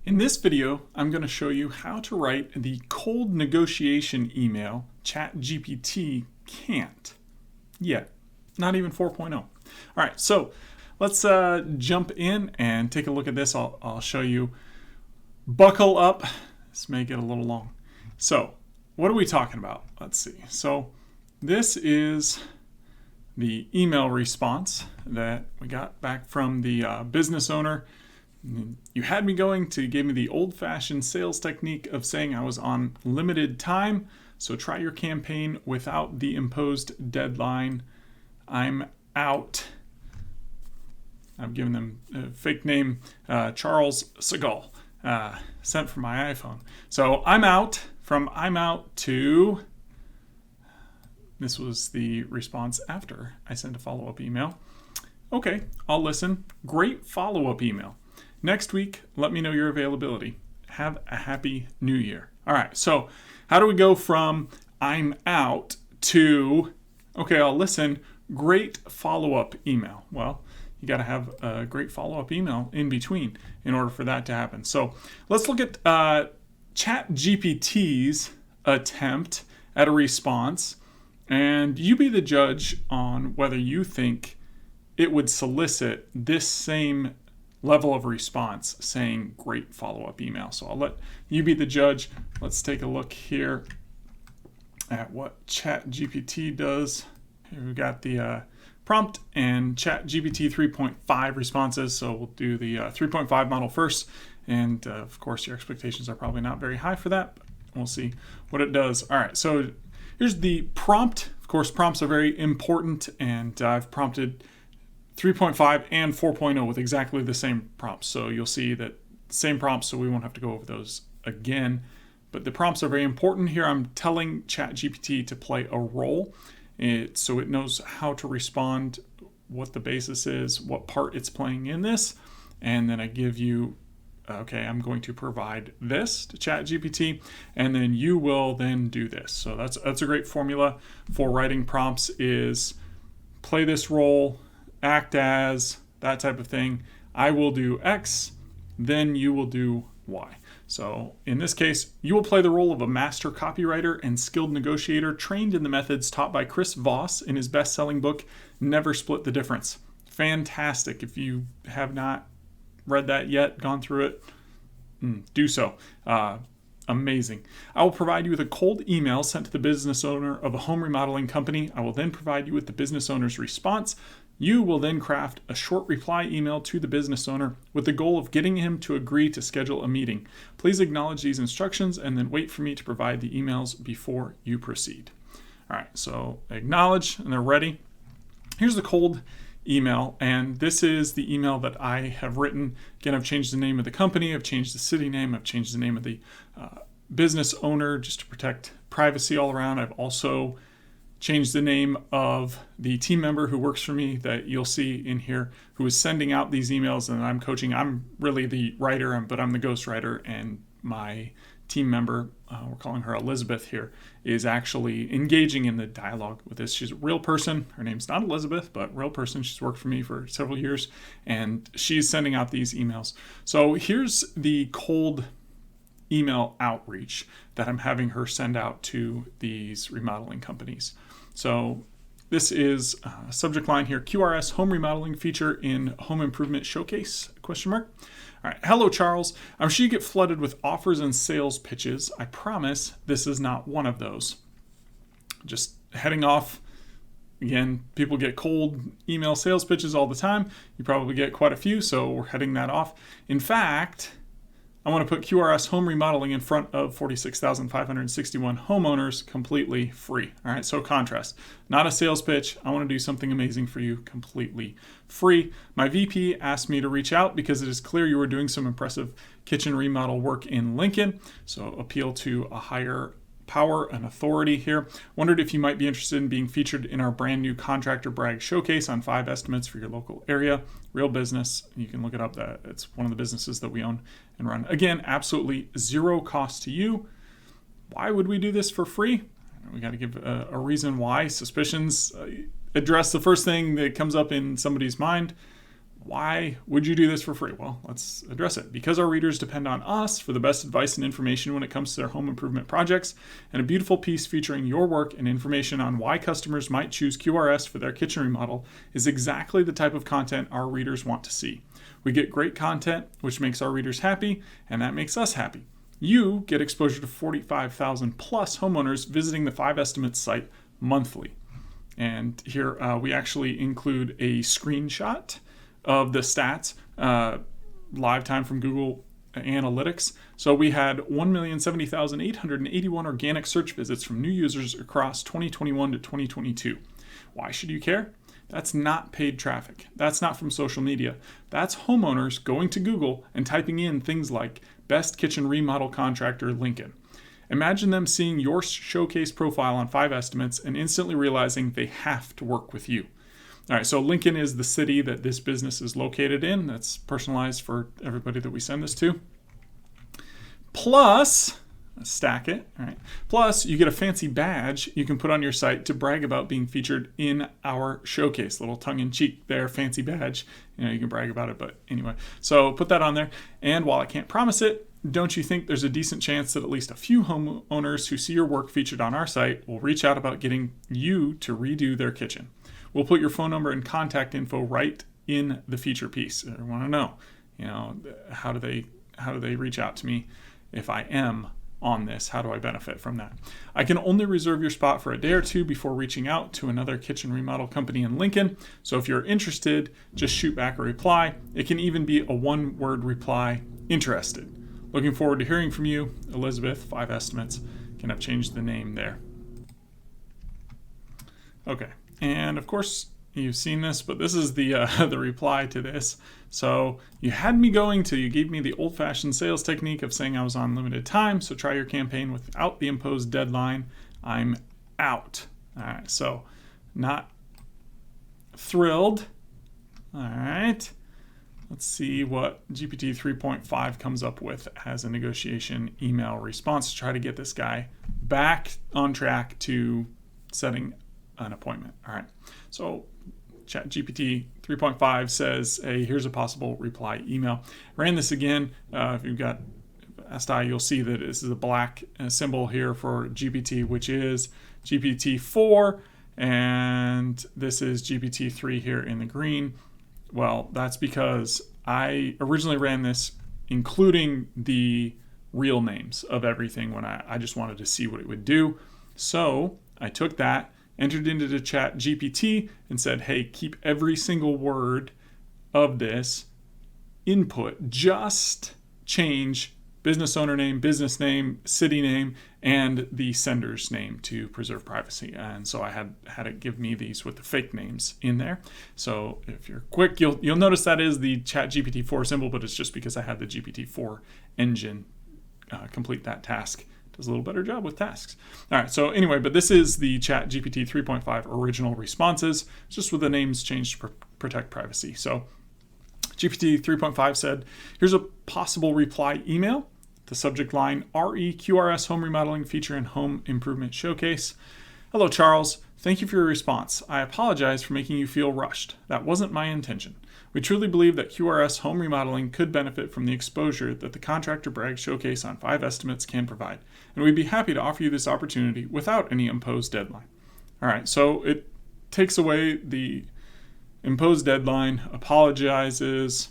In this video, I'm going to show you how to write the cold negotiation email ChatGPT can't yet. Not even 4.0. All right, so let's jump in and take a look at this. I'll show you. Buckle up. This may get a little long. So what are we talking about? Let's see. So this is the email response that we got back from the business owner. You had me going to give me the old-fashioned sales technique of saying I was on limited time, so try your campaign without the imposed deadline. I'm out. I've given them a fake name, Charles Seagal, sent from my iPhone. So I'm out to, this was the response after I sent a follow-up email. Okay, I'll listen. Great follow-up email. Next week, let me know your availability. Have a happy new year. All right, so how do we go from I'm out to, okay, I'll listen, great follow-up email? Well, you got to have a great follow-up email in between in order for that to happen. So let's look at ChatGPT's attempt at a response, and you be the judge on whether you think it would solicit this same level of response saying great follow-up email. So I'll let you be the judge. Let's take a look here at what ChatGPT does. Here we've got the prompt and ChatGPT 3.5 responses. So we'll do the 3.5 model first. And of course, your expectations are probably not very high for that, but we'll see what it does. All right, so here's the prompt. Of course, prompts are very important, and I've prompted 3.5 and 4.0 with exactly the same prompts. So you'll see that same prompts, so we won't have to go over those again. But the prompts are very important here. I'm telling ChatGPT to play a role, so it knows how to respond, what the basis is, what part it's playing in this. And then I give you, okay, I'm going to provide this to ChatGPT, and then you will then do this. So that's a great formula for writing prompts, is play this role, act as, that type of thing. I will do X, then you will do Y. So in this case, you will play the role of a master copywriter and skilled negotiator trained in the methods taught by Chris Voss in his best-selling book, Never Split the Difference. Fantastic. If you have not read that yet, gone through it, do so. Amazing. I will provide you with a cold email sent to the business owner of a home remodeling company. I will then provide you with the business owner's response. You will then craft a short reply email to the business owner with the goal of getting him to agree to schedule a meeting. Please acknowledge these instructions and then wait for me to provide the emails before you proceed. All right, so acknowledge, and they're ready. Here's the cold email, and this is the email that I have written. Again, I've changed the name of the company, I've changed the city name, I've changed the name of the business owner just to protect privacy all around. I've also changed the name of the team member who works for me that you'll see in here, who is sending out these emails and I'm coaching. I'm really the writer, but I'm the ghostwriter, and my team member, we're calling her Elizabeth here, is actually engaging in the dialogue with this. She's a real person. Her name's not Elizabeth, but real person. She's worked for me for several years, and she's sending out these emails. So here's the cold email outreach that I'm having her send out to these remodeling companies. So this is a subject line here, QRS home remodeling feature in home improvement showcase, ? All right. Hello, Charles. I'm sure you get flooded with offers and sales pitches. I promise this is not one of those. Just heading off. Again, people get cold email sales pitches all the time. You probably get quite a few, so we're heading that off. In fact, I want to put QRS home remodeling in front of 46,561 homeowners completely free. All right, so contrast. Not a sales pitch. I want to do something amazing for you completely free. My VP asked me to reach out because it is clear you are doing some impressive kitchen remodel work in Lincoln. So appeal to a higher power and authority here. Wondered if you might be interested in being featured in our brand new Contractor Brag Showcase on 5 estimates for your local area. Real business. You can look it up. It's one of the businesses that we own and run. Again, absolutely zero cost to you. Why would we do this for free? We got to give a reason why. Suspicions, address the first thing that comes up in somebody's mind. Why would you do this for free? Well, let's address it. Because our readers depend on us for the best advice and information when it comes to their home improvement projects, and a beautiful piece featuring your work and information on why customers might choose QRS for their kitchen remodel is exactly the type of content our readers want to see. We get great content, which makes our readers happy, and that makes us happy. You get exposure to 45,000 plus homeowners visiting the 5 Estimates site monthly. And here we actually include a screenshot of the stats, live time from Google Analytics. So we had 1,070,881 organic search visits from new users across 2021 to 2022. Why should you care? That's not paid traffic. That's not from social media. That's homeowners going to Google and typing in things like best kitchen remodel contractor Lincoln. Imagine them seeing your showcase profile on 5 Estimates and instantly realizing they have to work with you. All right, so Lincoln is the city that this business is located in. That's personalized for everybody that we send this to. Plus, stack it, all right. Plus, you get a fancy badge you can put on your site to brag about being featured in our showcase. Little tongue-in-cheek there, fancy badge. You can brag about it, but anyway. So put that on there. And while I can't promise it, don't you think there's a decent chance that at least a few homeowners who see your work featured on our site will reach out about getting you to redo their kitchen? We'll put your phone number and contact info right in the feature piece. I want to know, how do they reach out to me if I am on this? How do I benefit from that? I can only reserve your spot for a day or two before reaching out to another kitchen remodel company in Lincoln. So if you're interested, just shoot back a reply. It can even be a 1-word reply, interested. Looking forward to hearing from you, Elizabeth, 5 Estimates. Can have changed the name there. Okay. And of course, you've seen this, but this is the reply to this. So you had me going till you gave me the old-fashioned sales technique of saying I was on limited time. So try your campaign without the imposed deadline. I'm out. All right. So not thrilled. All right. Let's see what GPT 3.5 comes up with as a negotiation email response to try to get this guy back on track to setting an appointment. All right. So ChatGPT 3.5 says, hey, here's a possible reply email. Ran this again. If you've got SI, you'll see that this is a black symbol here for GPT, which is GPT-4, and this is GPT-3 here in the green. Well, that's because I originally ran this including the real names of everything when I just wanted to see what it would do. So I took that, entered into the ChatGPT and said, hey, keep every single word of this input. Just change business owner name, business name, city name, and the sender's name to preserve privacy. And so I had it give me these with the fake names in there. So if you're quick, you'll notice that is the ChatGPT 4 symbol, but it's just because I had the GPT-4 engine complete that task. Does a little better job with tasks. All right, so anyway, but this is the ChatGPT 3.5 original responses, just with the names changed to protect privacy. So GPT 3.5 said, here's a possible reply email. The subject line, REQRS Home Remodeling Feature and Home Improvement Showcase. Hello, Charles. Thank you for your response. I apologize for making you feel rushed. That wasn't my intention. We truly believe that QRS home remodeling could benefit from the exposure that the Contractor Brag Showcase on 5 Estimates can provide, and we'd be happy to offer you this opportunity without any imposed deadline. All right, so it takes away the imposed deadline, apologizes,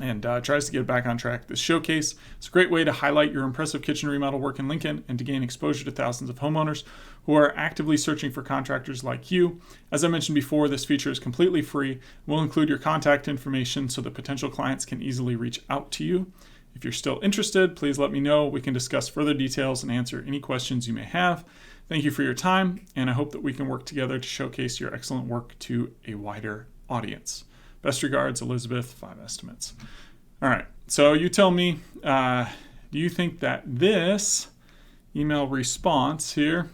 and tries to get back on track. This showcase is a great way to highlight your impressive kitchen remodel work in Lincoln and to gain exposure to thousands of homeowners who are actively searching for contractors like you. As I mentioned before, this feature is completely free. We'll include your contact information so that potential clients can easily reach out to you. If you're still interested, please let me know. We can discuss further details and answer any questions you may have. Thank you for your time, and I hope that we can work together to showcase your excellent work to a wider audience. Best regards, Elizabeth, 5 Estimates. All right, so you tell me, do you think that this email response here,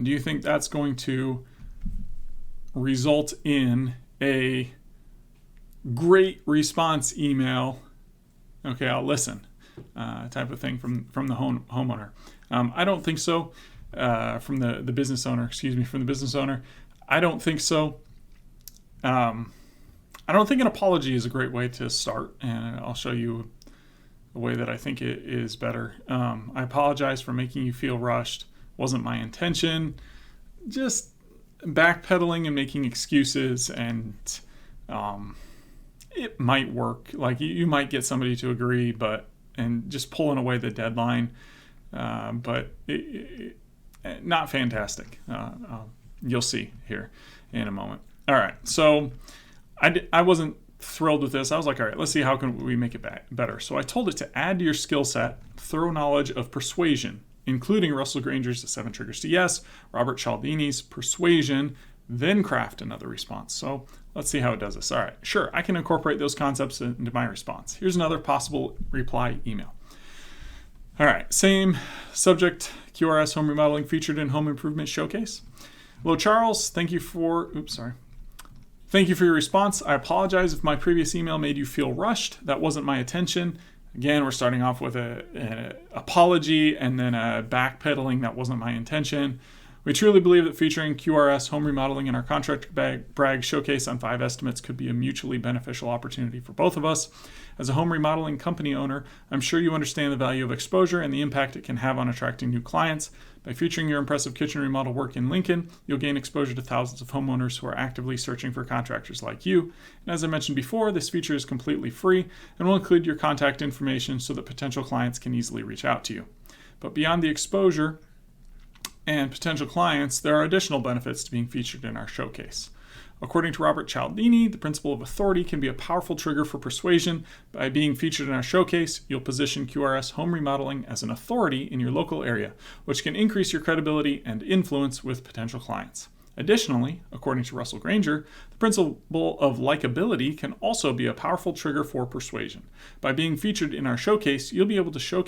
do you think that's going to result in a great response email? Okay, I'll listen, type of thing from the homeowner. I don't think so. From the business owner, from the business owner. I don't think so. I don't think an apology is a great way to start, and I'll show you a way that I think it is better. I apologize for making you feel rushed. Wasn't my intention. Just backpedaling and making excuses, and it might work. Like you might get somebody to agree, and just pulling away the deadline, but not fantastic. You'll see here in a moment. All right, so I wasn't thrilled with this. I was like, all right, let's see how can we make it better. So I told it to add to your skill set thorough knowledge of persuasion, including Russell Granger's The 7 Triggers to Yes, Robert Cialdini's Persuasion, then craft another response. So let's see how it does this. All right, sure, I can incorporate those concepts into my response. Here's another possible reply email. All right, same subject, QRS home remodeling featured in Home Improvement Showcase. Hello, Charles. Thank you for your response. I apologize if my previous email made you feel rushed. That wasn't my intention. Again, we're starting off with an apology and then a backpedaling. That wasn't my intention. We truly believe that featuring QRS home remodeling in our contractor brag showcase on 5 estimates could be a mutually beneficial opportunity for both of us. As a home remodeling company owner, I'm sure you understand the value of exposure and the impact it can have on attracting new clients. By featuring your impressive kitchen remodel work in Lincoln, you'll gain exposure to thousands of homeowners who are actively searching for contractors like you. And as I mentioned before, this feature is completely free and will include your contact information so that potential clients can easily reach out to you. But beyond the exposure and potential clients, there are additional benefits to being featured in our showcase. According to Robert Cialdini, the principle of authority can be a powerful trigger for persuasion. By being featured in our showcase, you'll position QRS home remodeling as an authority in your local area, which can increase your credibility and influence with potential clients. Additionally, according to Russell Granger, the principle of likability can also be a powerful trigger for persuasion. By being featured in our showcase, you'll be able to show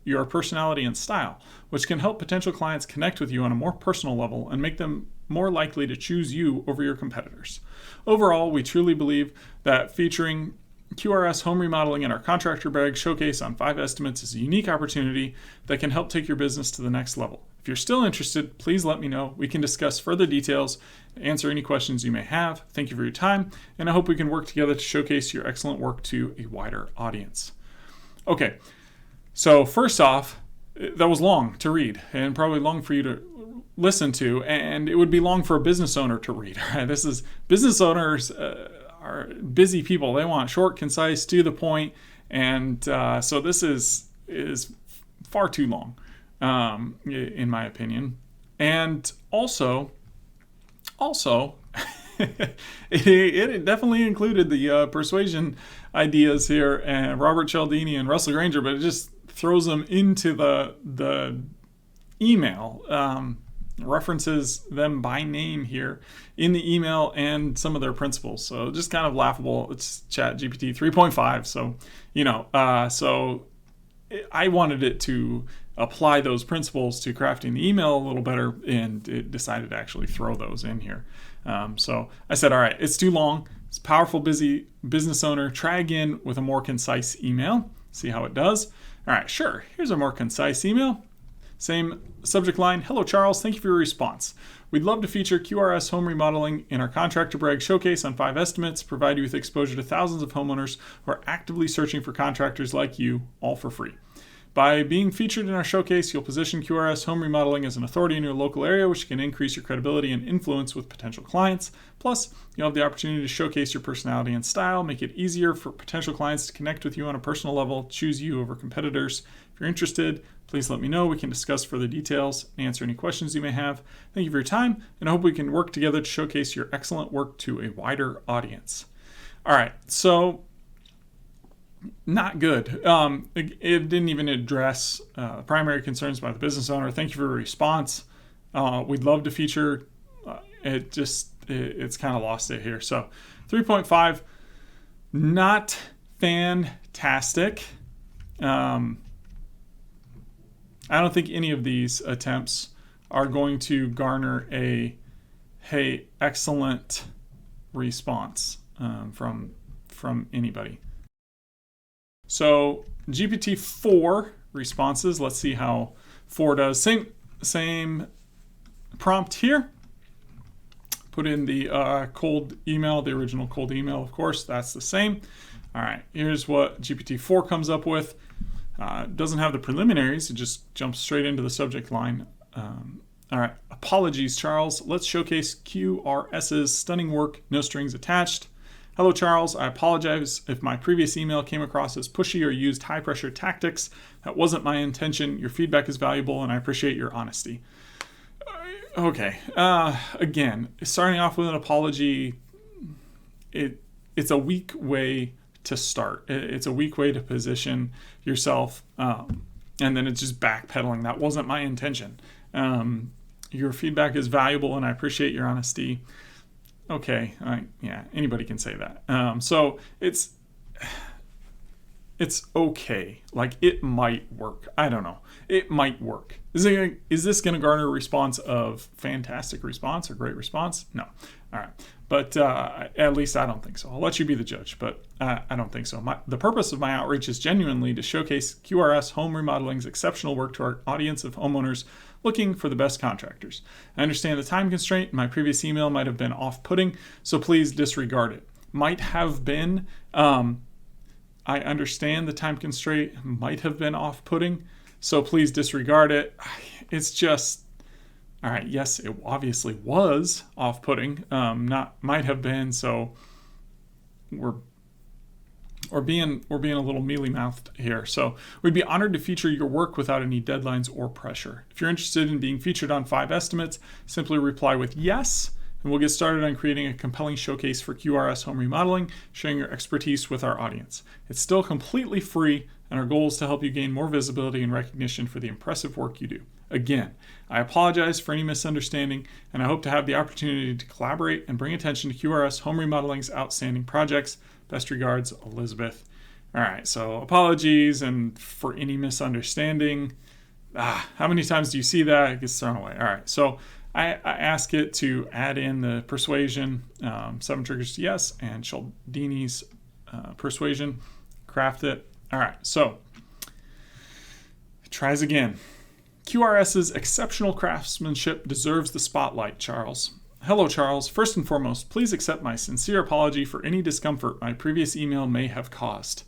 your personality and style, which can help potential clients connect with you on a more personal level and make them more likely to choose you over your competitors. Overall, we truly believe that featuring QRS home remodeling in our contractor brag showcase on 5 estimates is a unique opportunity that can help take your business to the next level. If you're still interested, please let me know. We can discuss further details, answer any questions you may have. Thank you for your time, and I hope we can work together to showcase your excellent work to a wider audience. Okay, so first off, that was long to read and probably long for you to listen to, and it would be long for a business owner to read. Right? Business owners are busy people. They want short, concise, to the point, and so this is far too long, in my opinion. And also, it definitely included the persuasion ideas here, and Robert Cialdini and Russell Granger, but it just throws them into the email. References them by name here in the email and some of their principles. So just kind of laughable. It's ChatGPT 3.5. So, so I wanted it to apply those principles to crafting the email a little better, and it decided to actually throw those in here. So I said, all right, it's too long. It's a powerful, busy business owner. Try again with a more concise email. See how it does. All right, sure. Here's a more concise email. Same subject line. Hello, Charles. Thank you for your response. We'd love to feature QRS home remodeling in our Contractor Brag showcase on 5 estimates, provide you with exposure to thousands of homeowners who are actively searching for contractors like you, all for free. By being featured in our showcase, you'll position QRS home remodeling as an authority in your local area, which can increase your credibility and influence with potential clients. Plus, you'll have the opportunity to showcase your personality and style, make it easier for potential clients to connect with you on a personal level, choose you over competitors. If you're interested, please let me know. We can discuss further details and answer any questions you may have. Thank you for your time, and I hope we can work together to showcase your excellent work to a wider audience. All right, so not good. It didn't even address primary concerns by the business owner. Thank you for your response. We'd love to feature. It's kind of lost it here. So 3.5, not fantastic. I don't think any of these attempts are going to garner a "hey, excellent" response from anybody. So GPT-4 responses. Let's see how 4 does. Same prompt here. put in the cold email, the original cold email, of course, that's the same. All right, here's what GPT-4 comes up with. Doesn't have the preliminaries, it just jumps straight into the subject line. All right, apologies, Charles. Let's showcase QRS's stunning work, no strings attached. Hello, Charles. I apologize if my previous email came across as pushy or used high-pressure tactics. That wasn't my intention. Your feedback is valuable, and I appreciate your honesty. Okay. Again, starting off with an apology, it's a weak way to start. It's a weak way to position yourself, and then it's just backpedaling. That wasn't my intention. Your feedback is valuable, and I appreciate your honesty. Okay, yeah, anybody can say that. So it's okay. Like, it might work. I don't know. It might work. Is this going to garner a response of fantastic response or great response? No. All right. But at least I don't think so. I'll let you be the judge, but I don't think so. The purpose of my outreach is genuinely to showcase QRS Home Remodeling's exceptional work to our audience of homeowners looking for the best contractors. I understand the time constraint. My previous email might have been off-putting, so please disregard it. Might have been. I understand the time constraint might have been off-putting, so please disregard it. It's just, all right, yes, it obviously was off-putting, not might have been, so we're being a little mealy-mouthed here. So we'd be honored to feature your work without any deadlines or pressure. If you're interested in being featured on 5 estimates, simply reply with yes, and we'll get started on creating a compelling showcase for QRS Home Remodeling, sharing your expertise with our audience. It's still completely free, and our goal is to help you gain more visibility and recognition for the impressive work you do. Again, I apologize for any misunderstanding, and I hope to have the opportunity to collaborate and bring attention to QRS Home Remodeling's outstanding projects. Best regards, Elizabeth. All right, so apologies and for any misunderstanding. How many times do you see that? It gets thrown away. All right, so I ask it to add in the persuasion, 7 triggers to yes, and Cialdini's persuasion, craft it. All right, so it tries again. QRS's exceptional craftsmanship deserves the spotlight, Charles. Hello, Charles. First and foremost, please accept my sincere apology for any discomfort my previous email may have caused.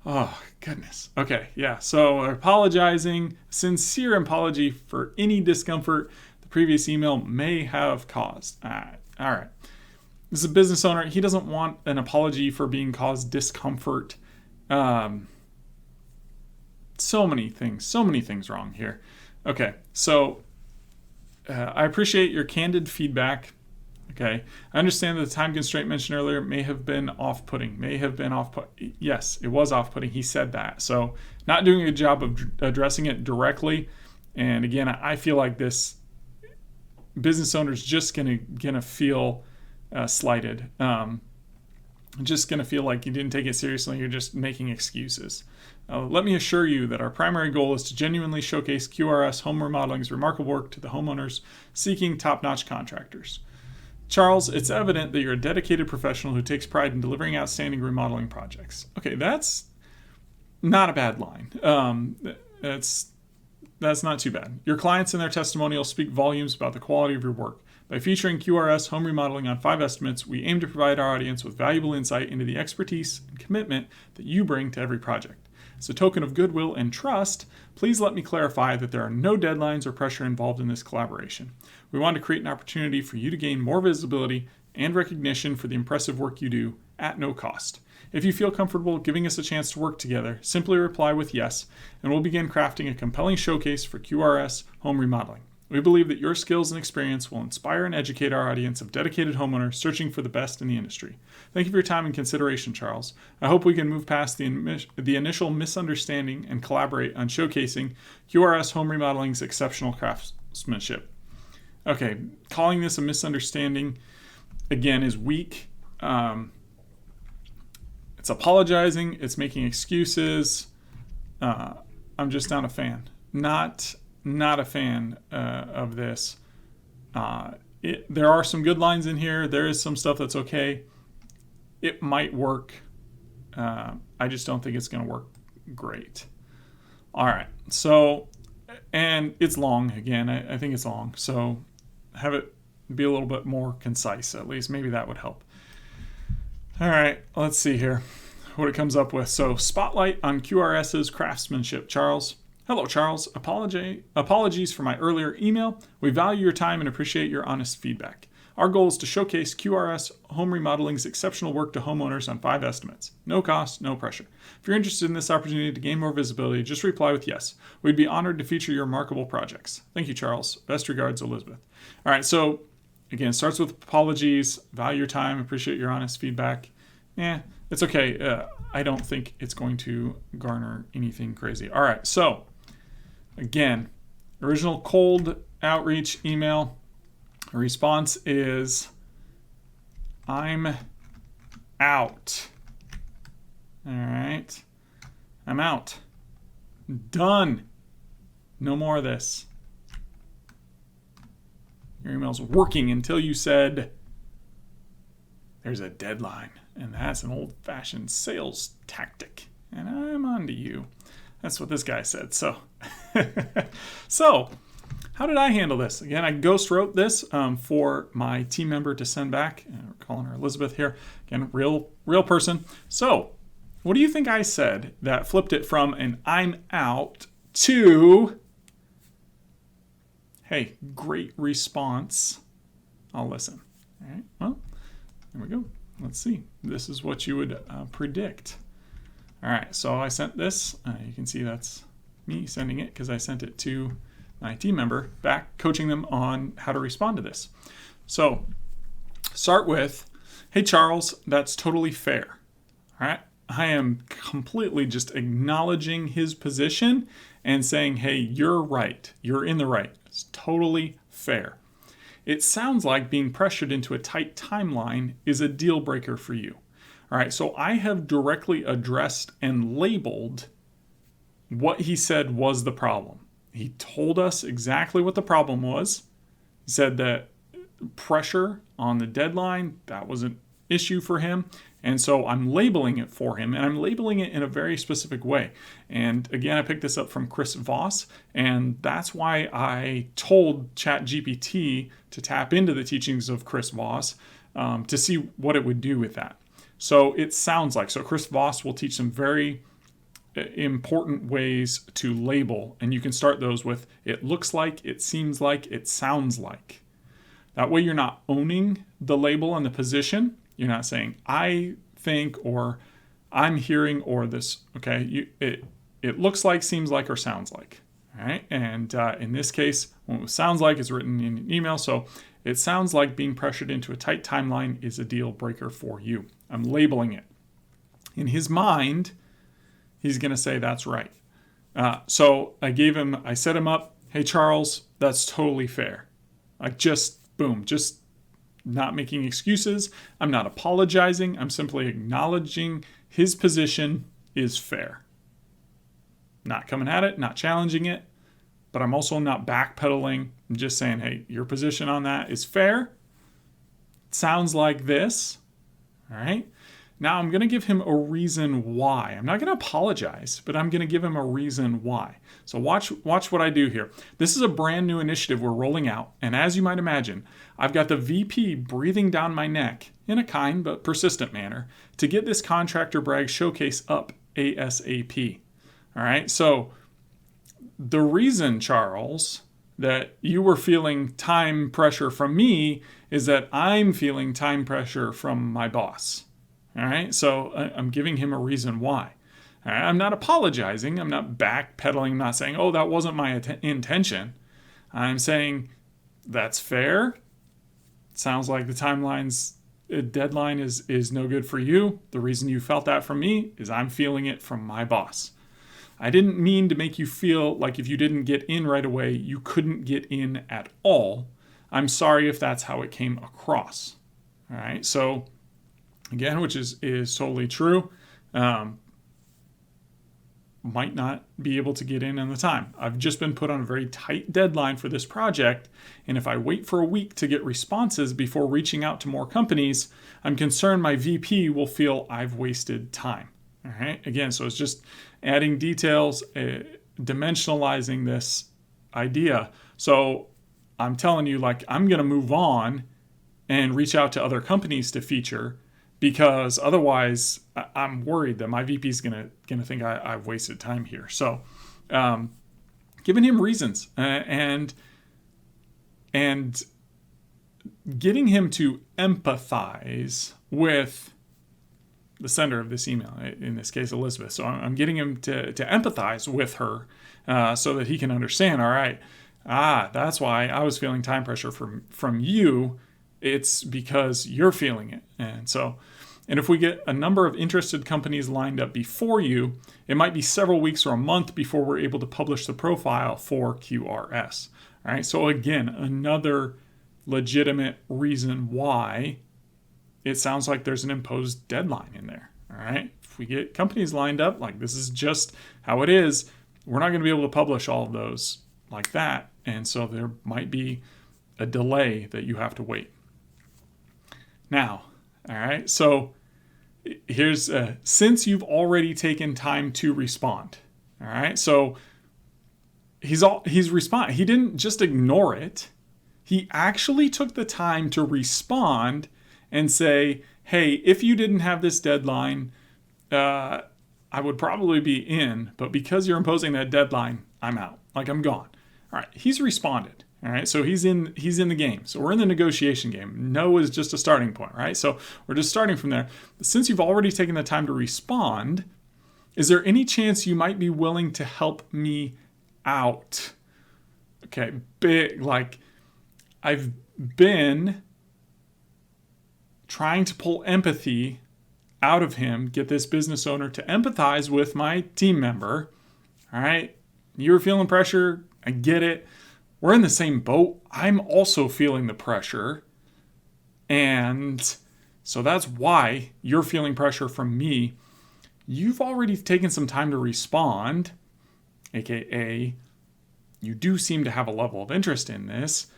Oh, goodness. Okay, yeah, so apologizing, sincere apology for any discomfort the previous email may have caused. All right. This is a business owner. He doesn't want an apology for being caused discomfort. So many things wrong here. Okay, so I appreciate your candid feedback. Okay, I understand that the time constraint mentioned earlier may have been off-putting. Yes, it was off-putting. He said that. So not doing a good job of addressing it directly. And again, I feel like this business owner's just gonna feel slighted. Just gonna feel like you didn't take it seriously. You're just making excuses. Let me assure you that our primary goal is to genuinely showcase QRS Home Remodeling's remarkable work to the homeowners seeking top-notch contractors. Charles, it's evident that you're a dedicated professional who takes pride in delivering outstanding remodeling projects. Okay, that's not a bad line. That's not too bad. Your clients and their testimonials speak volumes about the quality of your work. By featuring QRS Home Remodeling on 5 estimates, we aim to provide our audience with valuable insight into the expertise and commitment that you bring to every project. As a token of goodwill and trust, please let me clarify that there are no deadlines or pressure involved in this collaboration. We want to create an opportunity for you to gain more visibility and recognition for the impressive work you do at no cost. If you feel comfortable giving us a chance to work together, simply reply with yes, and we'll begin crafting a compelling showcase for QRS Home Remodeling. We believe that your skills and experience will inspire and educate our audience of dedicated homeowners searching for the best in the industry. Thank you for your time and consideration, Charles. I hope we can move past the initial misunderstanding and collaborate on showcasing QRS Home Remodeling's exceptional craftsmanship. Okay, calling this a misunderstanding, again, is weak. It's apologizing. It's making excuses. I'm just not a fan. Not a fan of this. There are some good lines in here. There is some stuff that's okay. It might work. I just don't think it's going to work great. All right. So, and it's long again. I think it's long. So have it be a little bit more concise, at least. Maybe that would help. All right, let's see here what it comes up with. So, spotlight on QRS's craftsmanship, Charles. Hello, Charles. Apologies for my earlier email. We value your time and appreciate your honest feedback. Our goal is to showcase QRS Home Remodeling's exceptional work to homeowners on 5 estimates. No cost, no pressure. If you're interested in this opportunity to gain more visibility, just reply with yes. We'd be honored to feature your remarkable projects. Thank you, Charles. Best regards, Elizabeth. All right, so again, it starts with apologies, value your time, appreciate your honest feedback. It's okay. I don't think it's going to garner anything crazy. All right, so again, original cold outreach email. Response is, I'm out. All right. I'm out. Done. No more of this. Your email's working until you said there's a deadline. And that's an old-fashioned sales tactic. And I'm on to you. That's what this guy said. So, how did I handle this? Again, I ghost wrote this for my team member to send back. We're calling her Elizabeth here. Again, real person. So, what do you think I said that flipped it from an I'm out to, hey, great response. I'll listen. All right, well, there we go. Let's see. This is what you would predict. All right, so I sent this. You can see that's me sending it because I sent it to my team member back, coaching them on how to respond to this. So start with, hey, Charles, that's totally fair. All right. I am completely just acknowledging his position and saying, hey, you're right. You're in the right. It's totally fair. It sounds like being pressured into a tight timeline is a deal breaker for you. All right. So I have directly addressed and labeled what he said was the problem. He told us exactly what the problem was. He said that pressure on the deadline, that was an issue for him. And so I'm labeling it for him, and I'm labeling it in a very specific way. And again, I picked this up from Chris Voss, and that's why I told ChatGPT to tap into the teachings of Chris Voss to see what it would do with that. So it sounds like, so Chris Voss will teach some very important ways to label, and you can start those with it looks like, it seems like, it sounds like. That way you're not owning the label and the position. You're not saying I think or I'm hearing or this. Okay, it looks like, seems like, or sounds like. All right, and in this case, when it sounds like, it's written in an email. So it sounds like being pressured into a tight timeline is a deal breaker for you. I'm labeling it. In his mind, he's going to say that's right. So I set him up. Hey, Charles, that's totally fair. Like just not making excuses. I'm not apologizing. I'm simply acknowledging his position is fair. Not coming at it, not challenging it, but I'm also not backpedaling. I'm just saying, hey, your position on that is fair. It sounds like this. All right. Now I'm going to give him a reason why. I'm not going to apologize, but I'm going to give him a reason why. So watch what I do here. This is a brand new initiative we're rolling out. And as you might imagine, I've got the VP breathing down my neck in a kind but persistent manner to get this contractor brag showcase up ASAP. All right. So the reason, Charles, that you were feeling time pressure from me is that I'm feeling time pressure from my boss. All right, so I'm giving him a reason why. All right, I'm not apologizing. I'm not backpedaling. I'm not saying, oh, that wasn't my intention. I'm saying that's fair. It sounds like the deadline is no good for you. The reason you felt that from me is I'm feeling it from my boss. I didn't mean to make you feel like if you didn't get in right away, you couldn't get in at all. I'm sorry if that's how it came across. All right, so again, which is totally true, might not be able to get in the time. I've just been put on a very tight deadline for this project, and if I wait for a week to get responses before reaching out to more companies, I'm concerned my VP will feel I've wasted time. All right, again, so it's just adding details, dimensionalizing this idea. So I'm telling you, like, I'm going to move on and reach out to other companies to feature, because otherwise I'm worried that my VP is gonna think I've wasted time here. So giving him reasons and getting him to empathize with the sender of this email, in this case Elizabeth. So I'm getting him to empathize with her so that he can understand, all right, that's why I was feeling time pressure from you. It's because you're feeling it. And if we get a number of interested companies lined up before you, it might be several weeks or a month before we're able to publish the profile for QRS. All right. So again, another legitimate reason why it sounds like there's an imposed deadline in there. All right. If we get companies lined up, like this is just how it is, we're not going to be able to publish all of those like that. And so there might be a delay that you have to wait. Now, all right, so here's, since you've already taken time to respond, all right, so he's respond. He didn't just ignore it. He actually took the time to respond and say, hey, if you didn't have this deadline, I would probably be in, but because you're imposing that deadline, I'm out. Like, I'm gone. All right, he's responded. All right, so he's in the game. So we're in the negotiation game. No is just a starting point, right? So we're just starting from there. Since you've already taken the time to respond, is there any chance you might be willing to help me out? Okay, like I've been trying to pull empathy out of him, get this business owner to empathize with my team member. All right, you were feeling pressure. I get it. We're in the same boat. I'm also feeling the pressure. And so that's why you're feeling pressure from me. You've already taken some time to respond, aka you do seem to have a level of interest in this.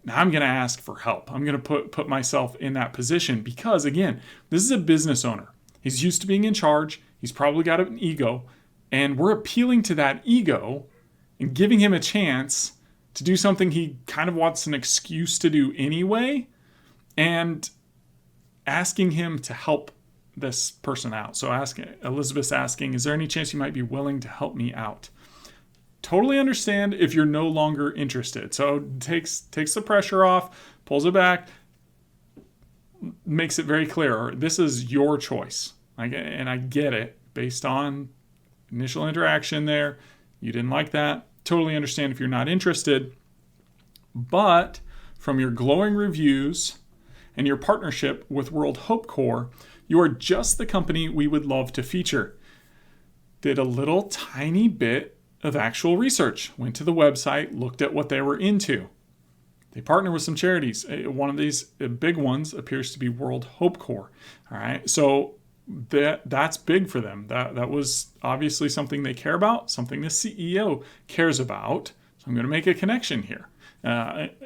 Now I'm going to ask for help. I'm going to put myself in that position because, again, this is a business owner. He's used to being in charge. He's probably got an ego. And we're appealing to that ego and giving him a chance to do something he kind of wants an excuse to do anyway, and asking him to help this person out. So Elizabeth's asking, is there any chance you might be willing to help me out? Totally understand if you're no longer interested. So takes the pressure off, pulls it back, makes it very clear. This is your choice. And I get it based on initial interaction there. You didn't like that. Totally understand if you're not interested. But from your glowing reviews and your partnership with World Hope Corps, you are just the company we would love to feature. Did a little tiny bit of actual research. Went to the website, looked at what they were into. They partner with some charities. One of these big ones appears to be World Hope Corps. All right, so that's big for them. That was obviously something they care about, something the CEO cares about. So I'm going to make a connection here.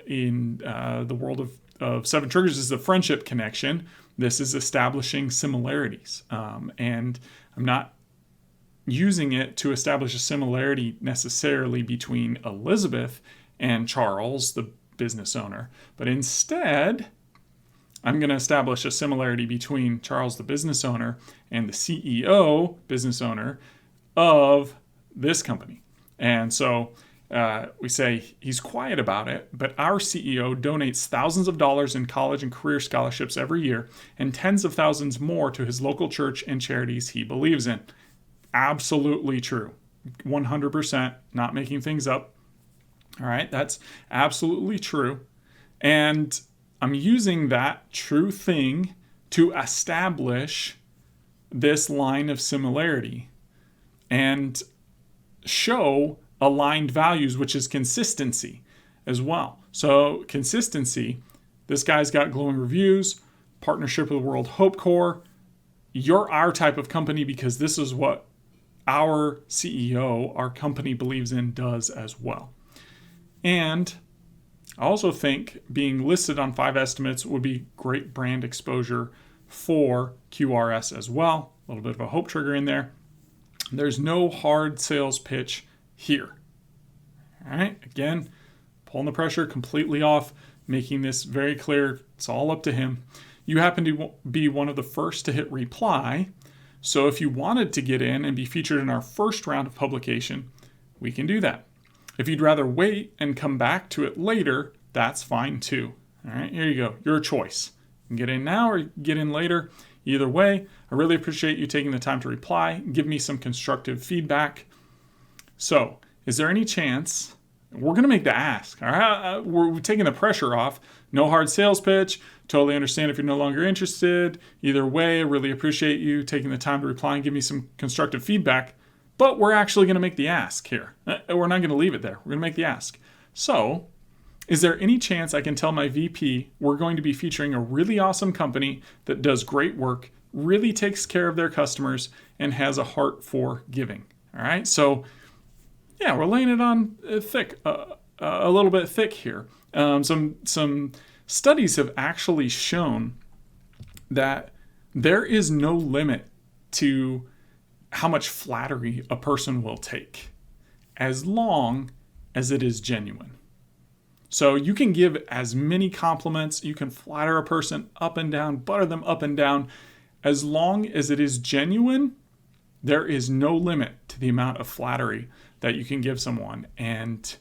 In the world of Seven Triggers is the friendship connection. This is establishing similarities. And I'm not using it to establish a similarity necessarily between Elizabeth and Charles, the business owner, but instead I'm going to establish a similarity between Charles, the business owner, and the CEO, business owner, of this company. And so we say he's quiet about it, but our CEO donates thousands of dollars in college and career scholarships every year and tens of thousands more to his local church and charities he believes in. Absolutely true. 100%, not making things up. All right, that's absolutely true. And I'm using that true thing to establish this line of similarity and show aligned values, which is consistency as well. So consistency, this guy's got glowing reviews, partnership with World Hope Corps. You're our type of company because this is what our CEO, our company believes in, does as well. And I also think being listed on 5 estimates would be great brand exposure for QRS as well. A little bit of a hope trigger in there. There's no hard sales pitch here. All right, again, pulling the pressure completely off, making this very clear. It's all up to him. You happen to be one of the first to hit reply. So if you wanted to get in and be featured in our first round of publication, we can do that. If you'd rather wait and come back to it later, that's fine too. All right, here you go. Your choice. You can get in now or get in later. Either way, I really appreciate you taking the time to reply. Give me some constructive feedback. So, is there any chance we're going to make the ask? All right, we're taking the pressure off. No hard sales pitch. Totally understand if you're no longer interested. Either way, I really appreciate you taking the time to reply and give me some constructive feedback. But we're actually going to make the ask here. We're not going to leave it there. We're going to make the ask. So, is there any chance I can tell my VP we're going to be featuring a really awesome company that does great work, really takes care of their customers, and has a heart for giving? All right, so yeah, we're laying it on thick, a little bit thick here. Some studies have actually shown that there is no limit to how much flattery a person will take, as long as it is genuine. So you can give as many compliments, you can flatter a person up and down, butter them up and down. As long as it is genuine, there is no limit to the amount of flattery that you can give someone. And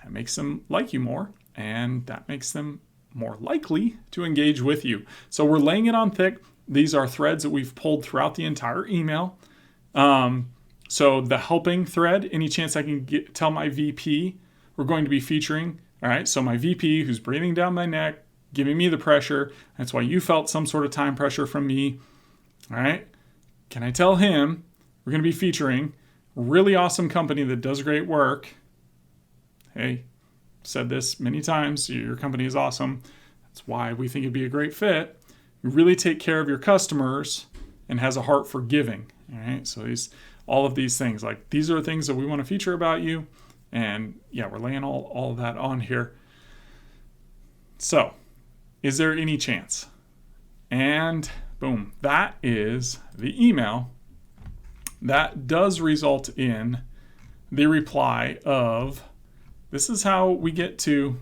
that makes them like you more, and that makes them more likely to engage with you. So we're laying it on thick. These are threads that we've pulled throughout the entire email. So the helping thread, any chance I can tell my VP we're going to be featuring. All right, so my VP who's breathing down my neck, giving me the pressure. That's why you felt some sort of time pressure from me. All right, can I tell him we're going to be featuring a really awesome company that does great work? Hey, said this many times, your company is awesome. That's why we think it'd be a great fit. You really take care of your customers and has a heart for giving. All right, so all of these things, like these are things that we want to feature about you. And yeah, we're laying all of that on here. So, is there any chance? And boom, that is the email. That does result in the reply of, this is how we get to,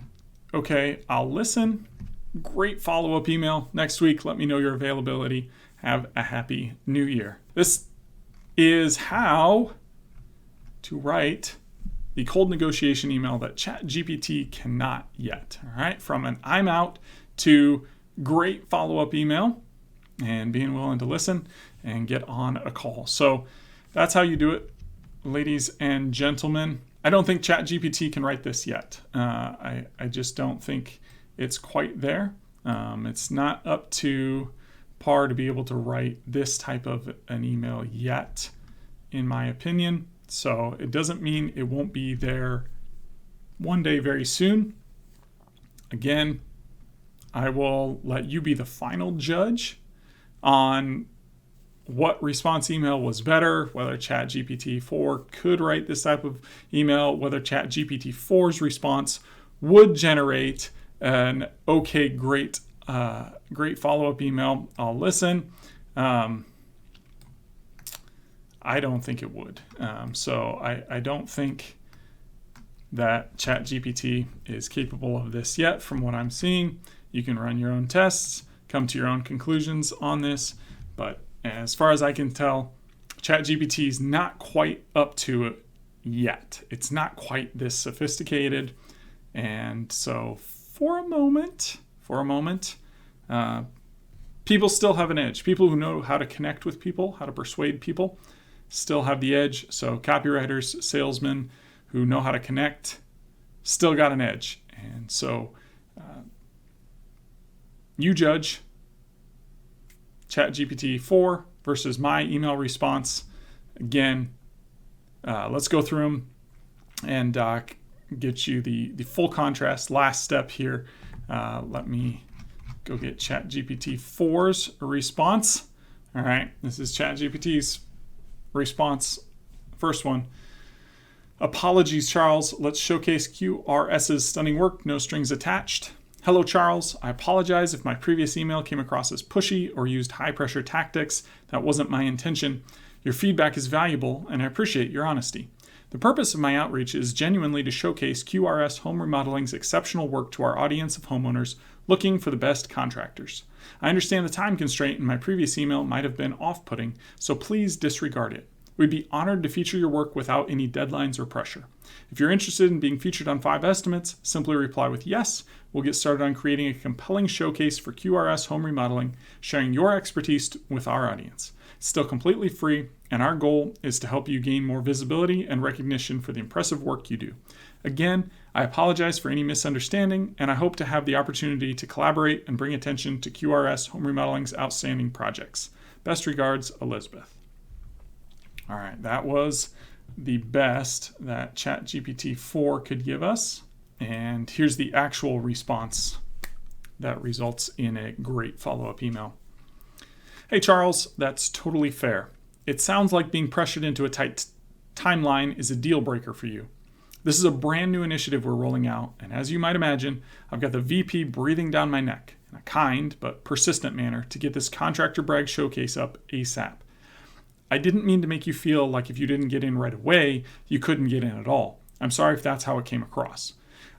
okay, I'll listen. Great follow-up email next week. Let me know your availability. Have a happy new year. This is how to write the cold negotiation email that ChatGPT cannot yet. All right, from an I'm out to great follow-up email and being willing to listen and get on a call. So that's how you do it, ladies and gentlemen. I don't think ChatGPT can write this yet. I just don't think it's quite there. It's not up to par to be able to write this type of an email yet, in my opinion. So it doesn't mean it won't be there one day very soon. Again, I will let you be the final judge on what response email was better, whether ChatGPT 4 could write this type of email, whether ChatGPT 4's response would generate an okay, great follow-up email. I'll listen. I don't think it would. So I don't think that ChatGPT is capable of this yet from what I'm seeing. You can run your own tests, come to your own conclusions on this. But as far as I can tell, ChatGPT is not quite up to it yet. It's not quite this sophisticated. And so for a moment, people still have an edge. People who know how to connect with people, how to persuade people, still have the edge. So copywriters, salesmen who know how to connect still got an edge. And so you judge ChatGPT 4 versus my email response. Again, let's go through them and get you the full contrast. Last step here. Let me go get ChatGPT 4's response. All right, this is ChatGPT's response. First one. Apologies, Charles. Let's showcase QRS's stunning work. No strings attached. Hello, Charles. I apologize if my previous email came across as pushy or used high-pressure tactics. That wasn't my intention. Your feedback is valuable, and I appreciate your honesty. The purpose of my outreach is genuinely to showcase QRS Home Remodeling's exceptional work to our audience of homeowners looking for the best contractors. I understand the time constraint in my previous email might have been off-putting, so please disregard it. We'd be honored to feature your work without any deadlines or pressure. If you're interested in being featured on 5 Estimates, simply reply with yes. We'll get started on creating a compelling showcase for QRS Home Remodeling, sharing your expertise with our audience. It's still completely free, and our goal is to help you gain more visibility and recognition for the impressive work you do. Again, I apologize for any misunderstanding, and I hope to have the opportunity to collaborate and bring attention to QRS Home Remodeling's outstanding projects. Best regards, Elizabeth. All right, that was the best that ChatGPT 4 could give us. And here's the actual response that results in a great follow-up email. Hey, Charles, that's totally fair. It sounds like being pressured into a tight timeline is a deal breaker for you. This is a brand new initiative we're rolling out, and as you might imagine, I've got the VP breathing down my neck in a kind but persistent manner to get this Contractor Brag showcase up ASAP. I didn't mean to make you feel like if you didn't get in right away, you couldn't get in at all. I'm sorry if that's how it came across.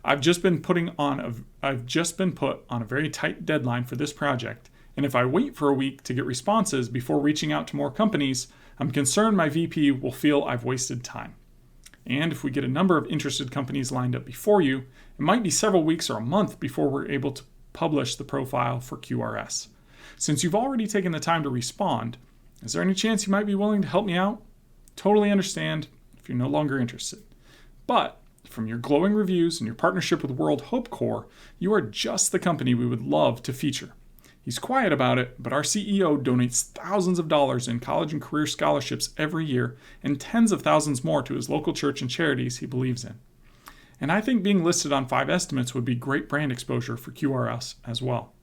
I've just been put on a very tight deadline for this project, and if I wait for a week to get responses before reaching out to more companies, I'm concerned my VP will feel I've wasted time. And if we get a number of interested companies lined up before you, it might be several weeks or a month before we're able to publish the profile for QRS. Since you've already taken the time to respond, is there any chance you might be willing to help me out? Totally understand if you're no longer interested. But from your glowing reviews and your partnership with World Hope Corps, you are just the company we would love to feature. He's quiet about it, but our CEO donates thousands of dollars in college and career scholarships every year and tens of thousands more to his local church and charities he believes in. And I think being listed on 5 Estimates would be great brand exposure for QRS as well.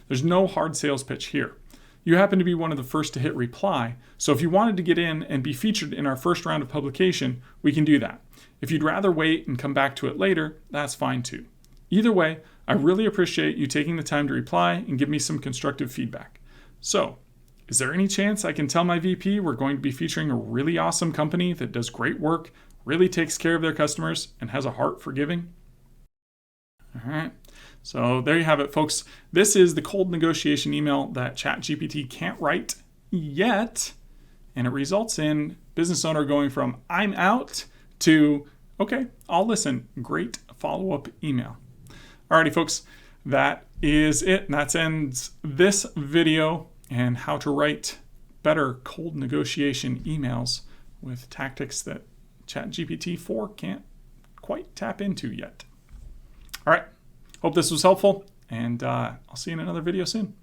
There's no hard sales pitch here. You happen to be one of the first to hit reply, so if you wanted to get in and be featured in our first round of publication, we can do that. If you'd rather wait and come back to it later, that's fine too. Either way, I really appreciate you taking the time to reply and give me some constructive feedback. So, is there any chance I can tell my VP we're going to be featuring a really awesome company that does great work, really takes care of their customers, and has a heart for giving? All right. So there you have it, folks. This is the cold negotiation email that ChatGPT can't write yet, and it results in business owner going from I'm out to okay, I'll listen. Great follow-up email. Alrighty, folks, that is it. That ends this video and how to write better cold negotiation emails with tactics that ChatGPT 4 can't quite tap into yet. All right. Hope this was helpful, and I'll see you in another video soon.